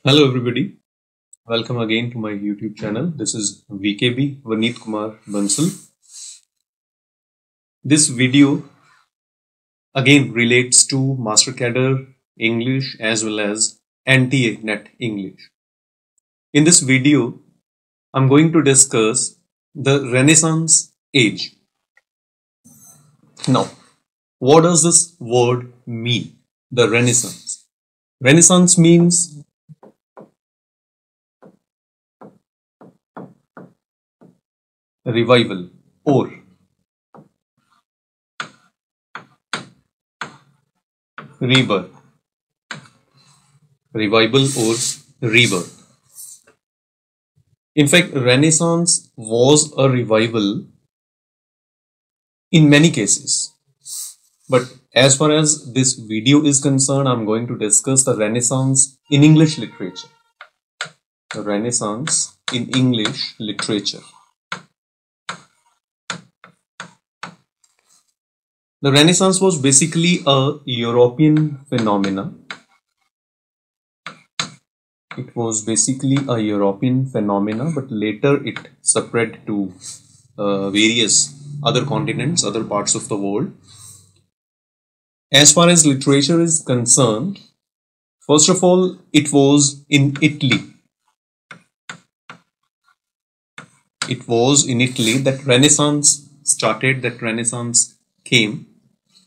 Hello everybody, welcome again to my YouTube channel. This is VKB Vaneet Kumar Bansal. This video again relates to Master Cadre English as well as NTA NET English. In this video, I'm going to discuss the Renaissance age. Now, what does this word mean? The Renaissance. Renaissance means revival or rebirth. Revival or rebirth. In fact, Renaissance was a revival in many cases. But as far as this video is concerned, I'm going to discuss the Renaissance in English literature. The Renaissance in English literature. The Renaissance was basically a European phenomena. It was basically a European phenomena, but later it spread to various other continents, other parts of the world. As far as literature is concerned, first of all, it was in Italy. It was in Italy that Renaissance started, that Renaissance came.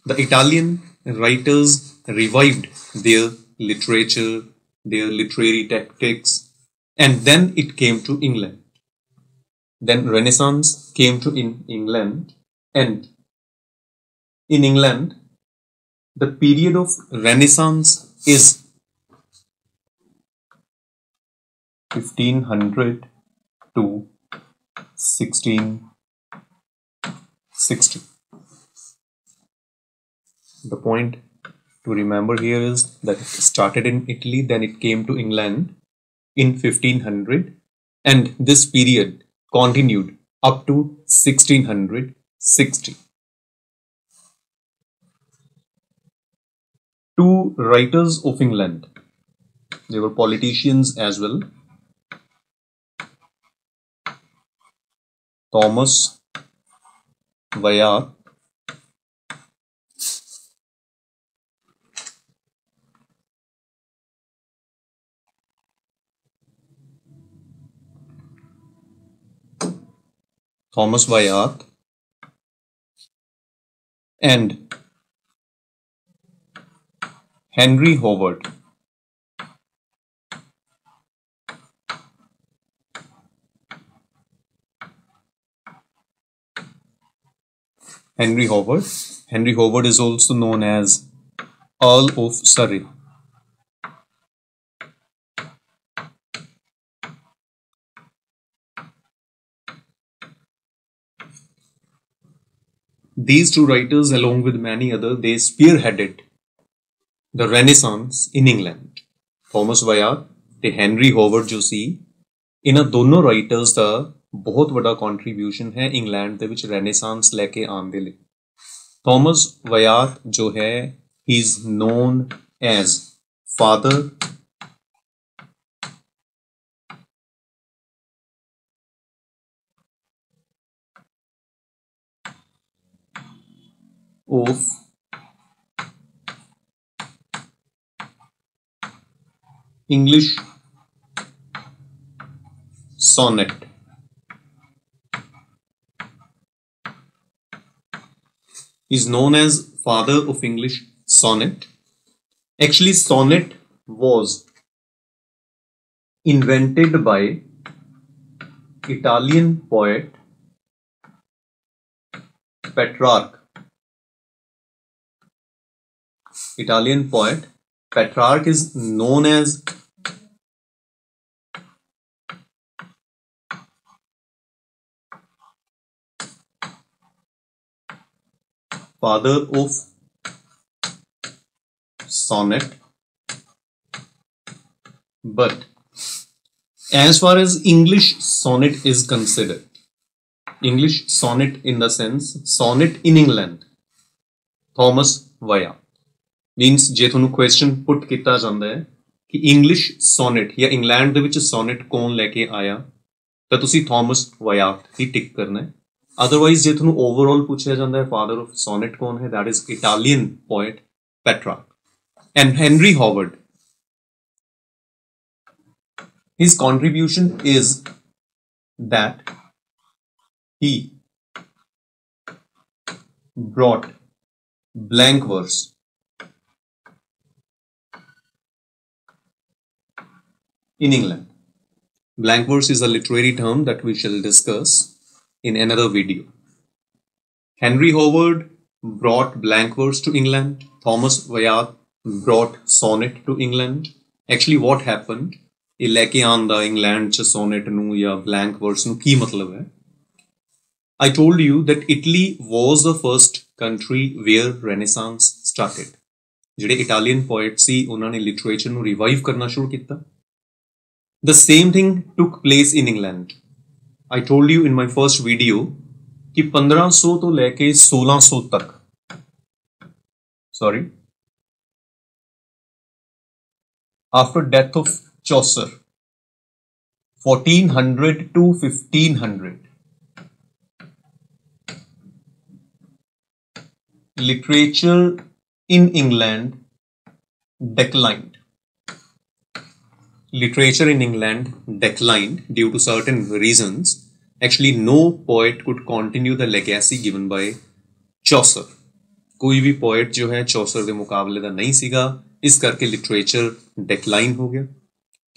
The Italian writers revived their literature, their literary tactics, and then it came to England. Then Renaissance came to England, and in England, the period of Renaissance is 1500 to 1660. The point to remember here is that it started in Italy, then it came to England in 1500, and this period continued up to 1660. Two writers of England, they were politicians as well. Thomas Wyatt and Henry Howard. Henry Howard is also known as Earl of Surrey. These two writers, along with many others, they spearheaded the Renaissance in England. Thomas Wyatt ਤੇ Henry Howard जो सी ਇਹਨਾਂ ਦੋਨੋਂ writers ਦਾ ਬਹੁਤ ਵੱਡਾ contribution ਹੈ England ਦੇ ਵਿੱਚ ਰੈਨੇਸਾਂਸ ਲੈ ਕੇ ਆਉਣ ਦੇ ਲਈ। ਥਾਮਸ ਵਯਾਤ ਜੋ ਹੈ ਹੀ is non as father of English sonnet. Is known as father of English sonnet. Actually, sonnet was invented by Italian poet Petrarch. Italian poet Petrarch is known as father of sonnet, but as far as English sonnet is considered, English sonnet in the sense sonnet in England, Thomas Wyatt means ਜੇ ਤੁਹਾਨੂੰ question put ਕੀਤਾ ਜਾਂਦਾ ਹੈ कि English sonnet या England ਦੇ ਵਿੱਚ sonnet कौन लेके आया ਤਾਂ ਤੁਸੀਂ ਥਾਮਸ ਵਾਇਆਟ ਹੀ ਟਿਕ ਕਰਨਾ ਹੈ। ਅਦਰਵਾਈਜ਼ ਜੇ ਤੁਹਾਨੂੰ ਓਵਰਆਲ ਪੁੱਛਿਆ ਜਾਂਦਾ ਹੈ ਫਾਦਰ ਆਫ ਸੋਨੇਟ ਕੌਣ ਹੈ, that is Italian poet Petrarch. And Henry Howard, his contribution is that he brought blank verse in England. Blank verse is a literary term that we shall discuss in another video. Henry Howard brought blank verse to England. Thomas Wyatt brought sonnet to England. Actually what happened, ਇਹ ਲੈ ਕੇ ਆਂਦਾ England ਚ sonnet ਨੂੰ ਜਾਂ blank verse ਨੂੰ ਕੀ ਮਤਲਬ ਹੈ? I told you that Italy was the first country where Renaissance started. ਜਿਹੜੇ Italian poets ਸੀ ਉਹਨਾਂ ਨੇ literature ਨੂੰ revive ਕਰਨਾ ਸ਼ੁਰੂ ਕੀਤਾ. The same thing took place in England. I told you in my first video कि 1500 तो लेके 1600 तक, sorry, after death of Chaucer, 1400 to 1500, literature in England declined. Literature in England declined due to certain reasons. Actually, no poet could continue the legacy given by Chaucer. कोई भी poet जो है Chaucer ਦੇ ਮੁਕਾਬਲੇ ਦਾ ਨਹੀਂ ਸੀਗਾ, ਇਸ ਕਰਕੇ literature decline ਹੋ ਗਿਆ।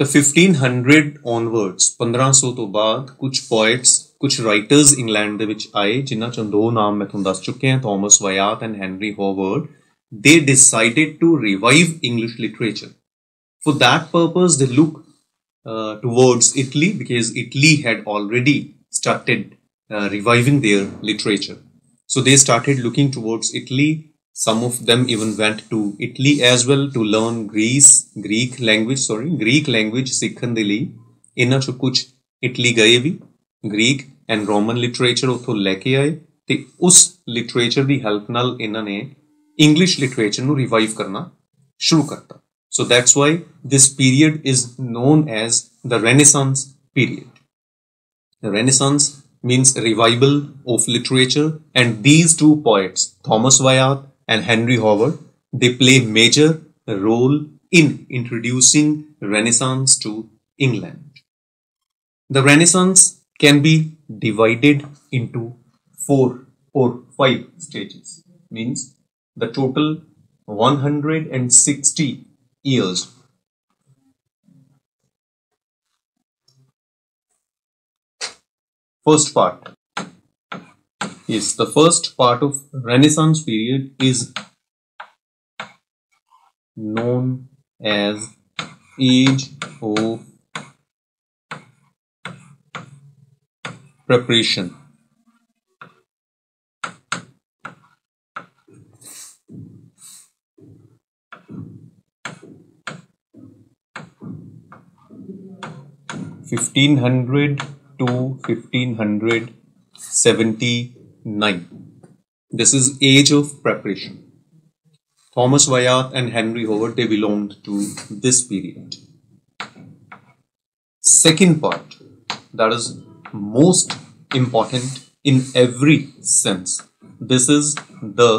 तो 1500 onwards, 1500 ਤੋਂ ਬਾਅਦ ਕੁਝ poets, ਕੁਝ writers England ਦੇ ਵਿੱਚ ਆਏ ਜਿਨ੍ਹਾਂ ਚੋਂ ਦੋ ਨਾਮ ਮੈਂ ਤੁਹਾਨੂੰ ਦੱਸ ਚੁੱਕੇ ਹਾਂ, Thomas Wyatt and Henry Howard. They decided to revive English literature. For that purpose, they look towards Italy because Italy had already started reviving their literature. So they started looking towards Italy. Some of them even went to Italy as well to learn Greek language ਸਿੱਖਣ ਦੇ ਲਈ। ਇਹਨਾਂ ਚੋਂ ਕੁਝ Italy ਗਏ ਵੀ, Greek and Roman literature ਉੱਥੋਂ ਲੈ ਕੇ ਆਏ ਤੇ ਉਸ literature ਦੀ help ਨਾਲ ਇਹਨਾਂ ਨੇ English literature ਨੂੰ revive ਕਰਨਾ ਸ਼ੁਰੂ ਕਰਤਾ। So that's why this period is known as the Renaissance period. The Renaissance means revival of literature, and these two poets, Thomas Wyatt and Henry Howard, they play major role in introducing Renaissance to England. The Renaissance can be divided into 4 or 5 stages, means the total 160 years. First part. Yes, the first part of Renaissance period is known as Age of Preparation. (1500 to 1579). This is Age of Preparation. Thomas Wyatt and Henry Howard, they belonged to this period. Second part, that is most important in every sense. This is the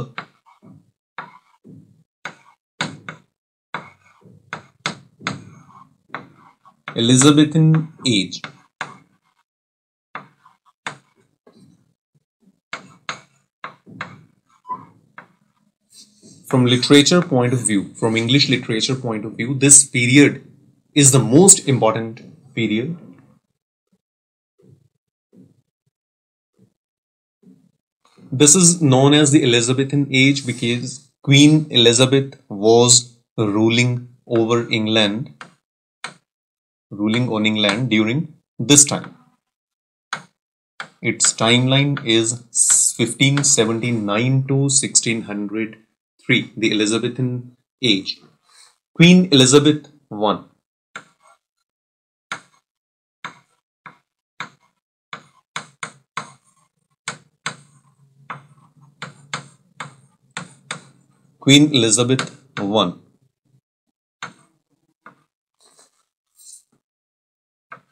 Elizabethan age. From literature point of view, from English literature point of view, this period is the most important period. This is known as the Elizabethan age because Queen Elizabeth was ruling over England, ruling on England during this time. Its timeline is 1579 to 1603, the Elizabethan age. Queen Elizabeth I. Queen Elizabeth I.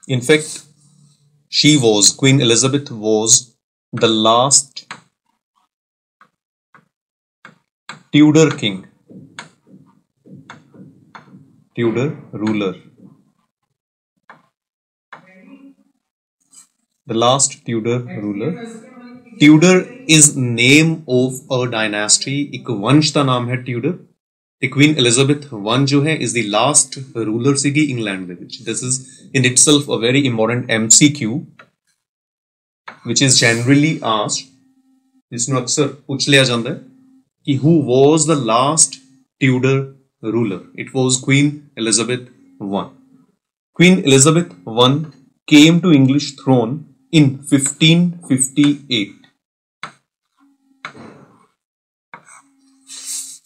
In fact, Queen Elizabeth was the last Tudor king, Tudor ruler, the last Tudor ruler. Tudor is name of a dynasty. एक वंश का नाम है Tudor. ਤੇ Queen Elizabeth I जो है is the last ruler ਸੀਗੀ England ਦੇ ਵਿੱਚ. This is in itself a very important MCQ which is generally asked. ਜਿਸਨੂੰ ਅਕਸਰ ਪੁੱਛ ਲਿਆ ਜਾਂਦਾ ਹੈ ਕਿ who was the last Tudor ruler? It was Queen Elizabeth I. Queen Elizabeth I came to English throne in 1558.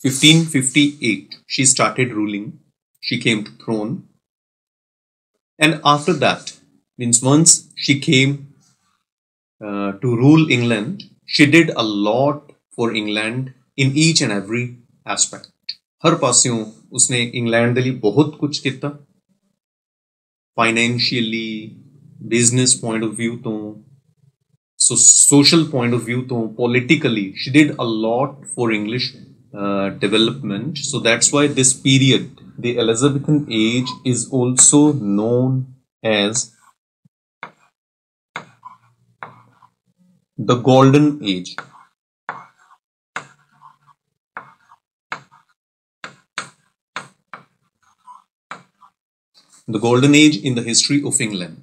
1558, she started ruling. She came to throne, and after that, means once she came to rule England, she did a lot for England in each and every aspect. हर पास्यों उसने England दे लिए बहुत कुछ किया. Financially, business point of view तो, so social point of view तो, politically, she did a lot for English development. So that's why this period, the Elizabethan age, is also known as the Golden Age. The Golden Age in the history of England.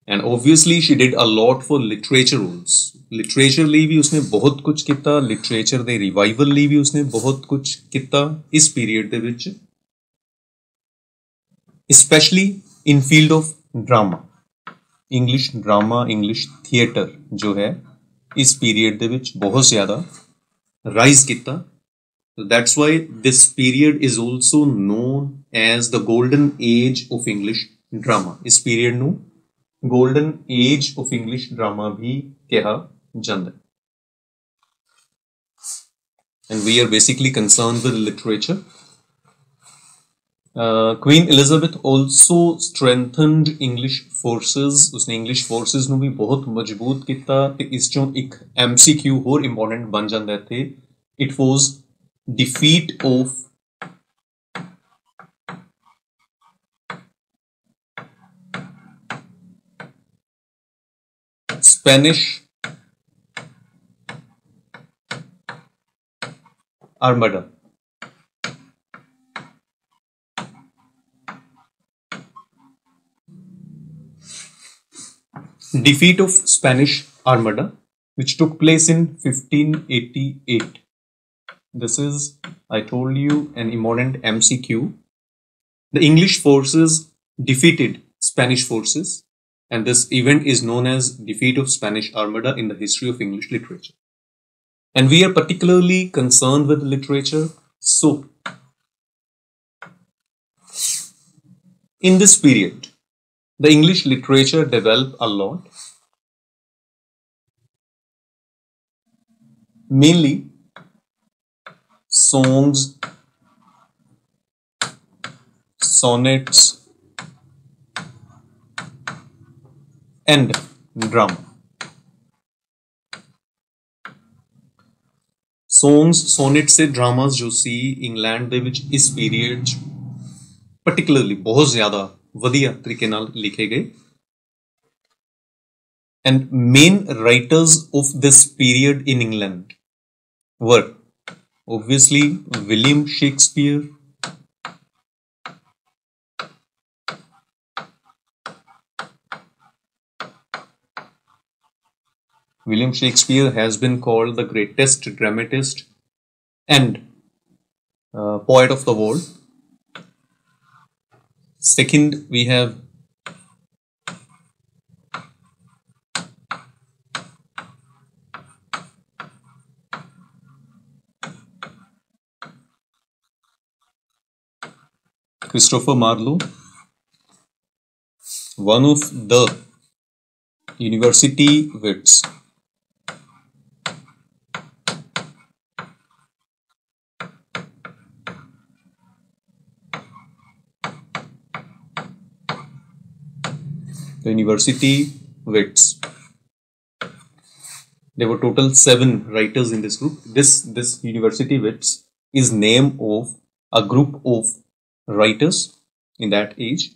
And obviously she did a lot for literature also. Literature ਲਈ ਵੀ ਉਸਨੇ ਬਹੁਤ ਕੁਝ ਕੀਤਾ. Literature ਦੇ revival ਲਈ ਵੀ ਉਸਨੇ ਬਹੁਤ ਕੁਝ ਕੀਤਾ ਇਸ ਪੀਰੀਅਡ ਦੇ ਵਿੱਚ, specially in field of drama. English drama, English theatre ਜੋ ਹੈ ਇਸ ਪੀਰੀਅਡ ਦੇ ਵਿੱਚ ਬਹੁਤ ਜ਼ਿਆਦਾ ਰਾਈਜ਼ ਕੀਤਾ. That's why this period is also known as the golden age of English drama. ਇਸ ਪੀਰੀਅਡ ਨੂੰ golden age of English drama भी कहा ਜਾਂਦਾ है. And we are basically concerned with literature. Queen Elizabeth also strengthened English forces. उसने English forces ਨੂੰ ਵੀ ਬਹੁਤ ਮਜ਼ਬੂਤ ਕੀਤਾ ਤੇ ਇਸ ਚੋਂ ਇੱਕ MCQ ਹੋਰ important ਬਣ ਜਾਂਦਾ ਹੈ. It was defeat of Spanish Armada. Defeat of Spanish Armada, which took place in 1588. This is, I told you, an important MCQ. The English forces defeated Spanish forces, and this event is known as Defeat of Spanish Armada in the history of English literature. And we are particularly concerned with literature. So, in this period, the English literature developed a lot. Mainly songs, sonnets, and drama. Songs, sonnets से dramas जो सी England ਦੇ ਵਿੱਚ ਇਸ period 'ਚ particularly ਬਹੁਤ ਜ਼ਿਆਦਾ ਵਧੀਆ ਤਰੀਕੇ ਨਾਲ ਲਿਖੇ ਗਏ. And main writers of this period in England were obviously William Shakespeare, William Shakespeare has been called the greatest dramatist and poet of the world. Second, we have Christopher Marlowe, one of the university wits. the university wits. There were total 7 writers in this group. This university wits is name of a group of writers in that age,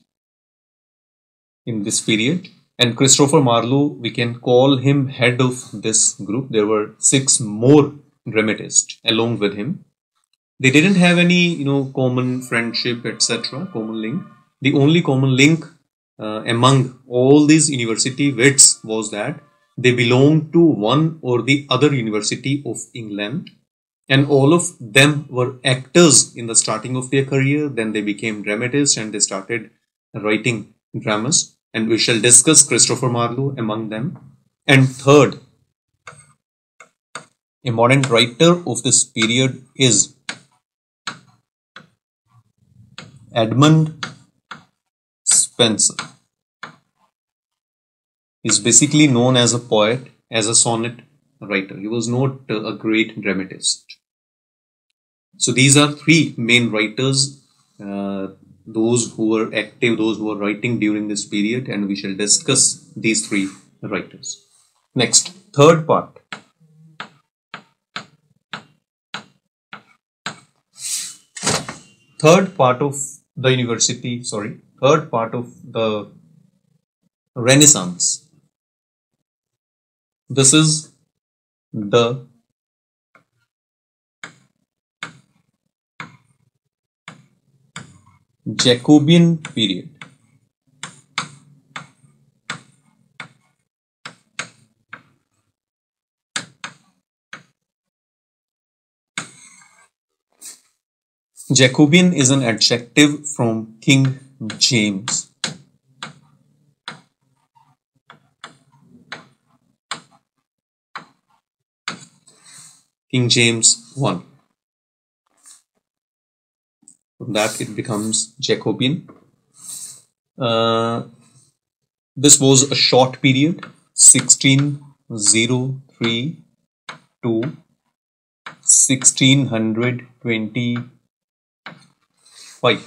in this period. And Christopher Marlowe, we can call him head of this group. There were 6 more dramatists along with him. They didn't have any, common friendship, etc., common link. The only common link among all these university wits was that they belonged to one or the other university of England, and all of them were actors in the starting of their career. Then they became dramatists and they started writing dramas, and we shall discuss Christopher Marlowe among them. And third, a modern writer of this period is Edmund Spenser. He's basically known as a poet, as a sonnet writer. He was not a great dramatist. So these are 3 main writers, those who were active, those who were writing during this period, and we shall discuss these 3 writers. Next, third part. Third part of the Renaissance. This is the Jacobean period. Jacobean is an adjective from King James. King James I. From that it becomes Jacobean. This was a short period, 1603 to 1625,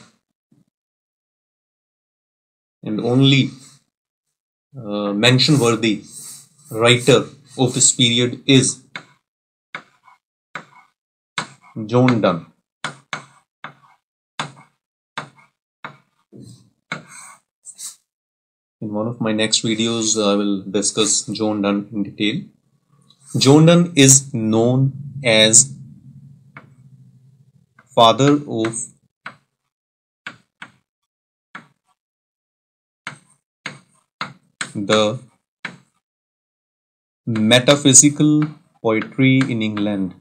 and only mention-worthy writer of this period is John Donne. In one of my next videos, I will discuss John Donne in detail. John Donne is known as father of the metaphysical poetry in England.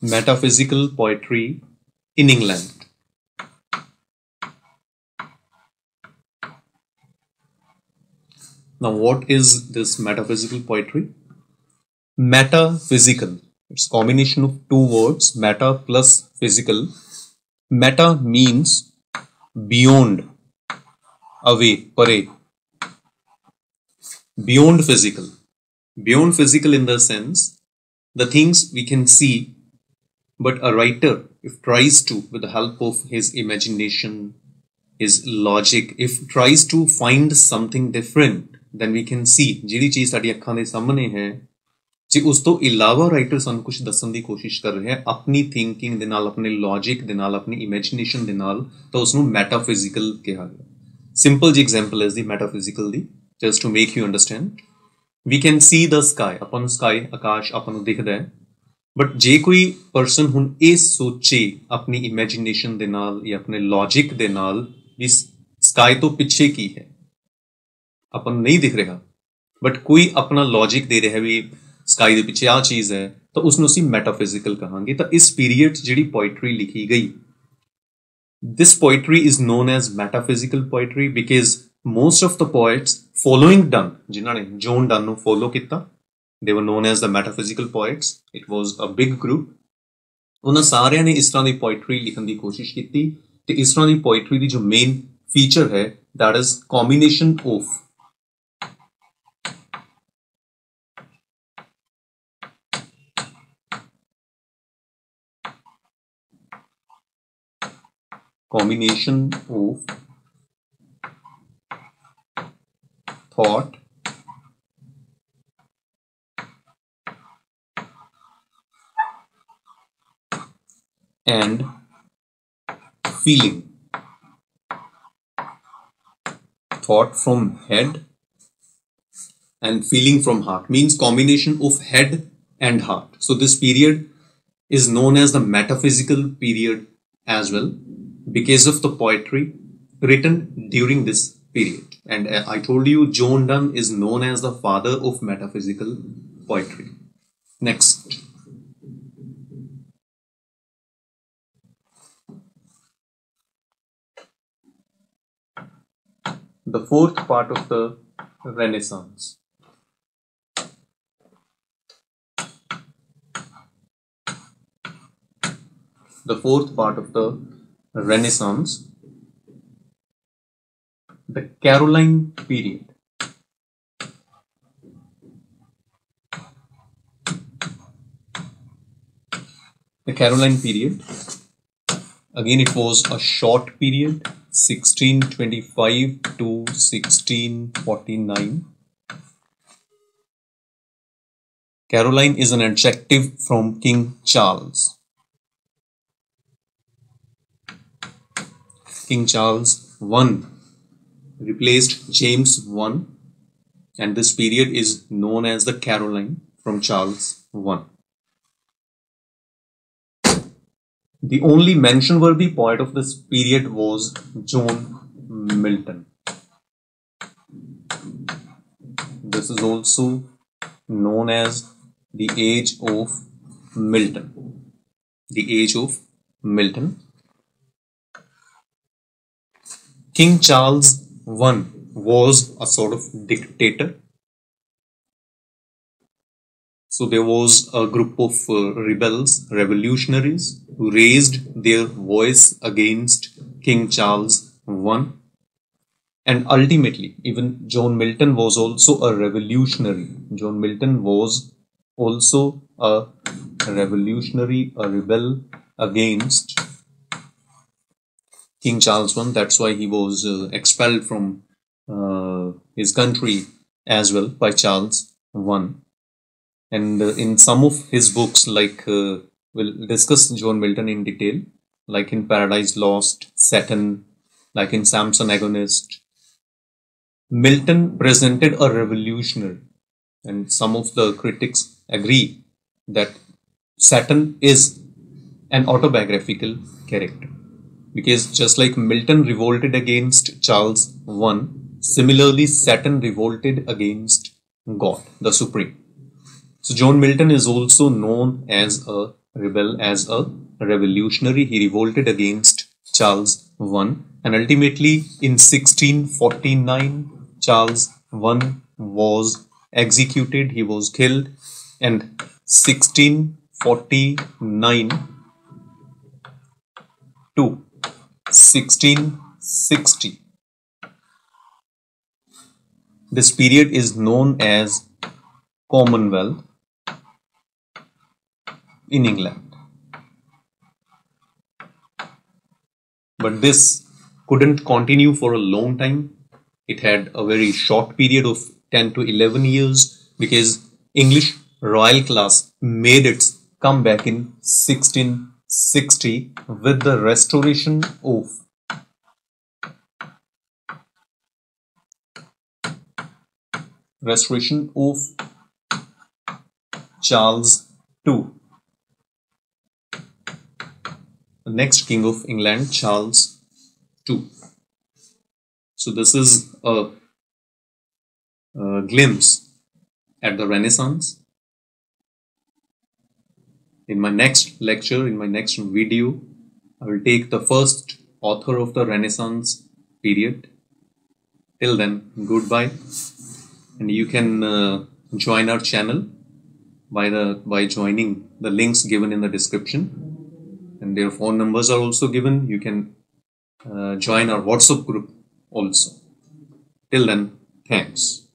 Metaphysical poetry in England. Now, what is this metaphysical poetry? Metaphysical. It's a combination of 2 words, meta plus physical. Meta means beyond, away, pare. Beyond physical. Beyond physical in the sense, the things we can see, but a writer, if tries to, with the help of his imagination, his logic, if tries to find something different, then we can see ਜਿਹੜੀ ਚੀਜ਼ ਸਾਡੀ ਅੱਖਾਂ ਦੇ ਸਾਹਮਣੇ ਹੈ, ਜੇ ਉਸ ਤੋਂ ਇਲਾਵਾ ਰਾਈਟਰ ਸਾਨੂੰ ਕੁਝ ਦੱਸਣ ਦੀ ਕੋਸ਼ਿਸ਼ ਕਰ ਰਿਹਾ ਹੈ ਆਪਣੀ ਥਿੰਕਿੰਗ ਦੇ ਨਾਲ, ਆਪਣੇ ਲੌਜਿਕ ਦੇ ਨਾਲ, ਆਪਣੀ ਇਮੇਜਿਨੇਸ਼ਨ ਦੇ ਨਾਲ, ਤਾਂ ਉਸ ਨੂੰ ਮੈਟਾਫਿਜ਼ੀਕਲ ਕਿਹਾ ਗਿਆ। ਸਿੰਪਲ ਜੀ ਐਗਜ਼ਾਮਪਲ ਹੈ ਦੀ ਮੈਟਾਫਿਜ਼ੀਕਲ ਦੀ, just to make you understand. We can see the sky, ਆਪਾਂ ਨੂੰ ਸਕਾਈ, ਆਕਾਸ਼ ਆਪਾਂ ਨੂੰ ਦਿਖਦਾ ਹੈ, ਬਟ ਜੇ ਕੋਈ ਪਰਸਨ ਹੁਣ ਇਹ ਸੋਚੇ ਆਪਣੀ ਇਮੇਜਿਨੇਸ਼ਨ ਦੇ ਨਾਲ ਜਾਂ ਆਪਣੇ ਲੌਜਿਕ ਦੇ ਨਾਲ ਵੀ ਸਕਾਈ ਤੋਂ ਪਿੱਛੇ ਕੀ ਹੈ, ਆਪਾਂ ਨੂੰ ਨਹੀਂ ਦਿਖ ਰਿਹਾ, ਬਟ ਕੋਈ ਆਪਣਾ ਲੌਜਿਕ ਦੇ ਰਿਹਾ ਵੀ ਸਕਾਈ ਦੇ ਪਿੱਛੇ ਆ ਚੀਜ਼ ਹੈ, ਤਾਂ ਉਸ ਨੂੰ ਅਸੀਂ ਮੈਟਾਫਿਜ਼ੀਕਲ ਕਹਾਂਗੇ। ਤਾਂ ਇਸ ਪੀਰੀਅਡ 'ਚ ਜਿਹੜੀ ਪੋਇਟਰੀ ਲਿਖੀ ਗਈ, this poetry is known as metaphysical poetry because most of the poets following Donne, ਜਿਨ੍ਹਾਂ ਨੇ ਜੌਨ ਡਨ ਨੂੰ ਫੋਲੋ ਕੀਤਾ, they were known as the metaphysical poets. It was a big group. ਉਹਨਾਂ ਸਾਰਿਆਂ ਨੇ ਇਸ ਤਰ੍ਹਾਂ ਦੀ ਪੋਇਟਰੀ ਲਿਖਣ ਦੀ ਕੋਸ਼ਿਸ਼ ਕੀਤੀ, ਤੇ ਇਸ ਤਰ੍ਹਾਂ ਦੀ ਪੋਇਟਰੀ ਦੀ ਜੋ ਮੇਨ ਫੀਚਰ ਹੈ, that is combination of combination of thought and feeling. Thought from head and feeling from heart means combination of head and heart. So this period is known as the metaphysical period as well because of the poetry written during this period. And I told you John Donne is known as the father of metaphysical poetry. Next. The fourth part of the Renaissance. The fourth part of the Renaissance, the Caroline period. The Caroline period, again it was a short period, 1625 to 1649. Caroline is an adjective from King Charles. King Charles I replaced James I, and this period is known as the Caroline from Charles I. The only mention-worthy poet of this period was John Milton. This is also known as the Age of Milton. The Age of Milton. King Charles I was a sort of dictator. So there was a group of rebels, revolutionaries who raised their voice against King Charles I. And ultimately, even John Milton was also a revolutionary. John Milton was also a revolutionary, a rebel against King Charles I. That's why he was expelled from his country as well by Charles I. And in some of his books, like we'll discuss John Milton in detail, like in Paradise Lost, Saturn, like in Samson Agonist, Milton presented a revolutionary, and some of the critics agree that Saturn is an autobiographical character. Because just like Milton revolted against Charles I, similarly Saturn revolted against God, the Supreme. So John Milton is also known as a rebel, as a revolutionary. He revolted against Charles I, and ultimately in 1649 Charles I was executed, he was killed, and 1649 to 1660. This period is known as Commonwealth in England. But this couldn't continue for a long time. It had a very short period of 10 to 11 years because English royal class made its comeback in 1660 with the restoration of Charles II, the next king of England, Charles II. So this is a glimpse at the Renaissance. In my next lecture, in my next video, I will take the first author of the Renaissance period. Till then, goodbye, and you can join our channel by joining the links given in the description, and their phone numbers are also given. You can join our WhatsApp group also. Till then, thanks.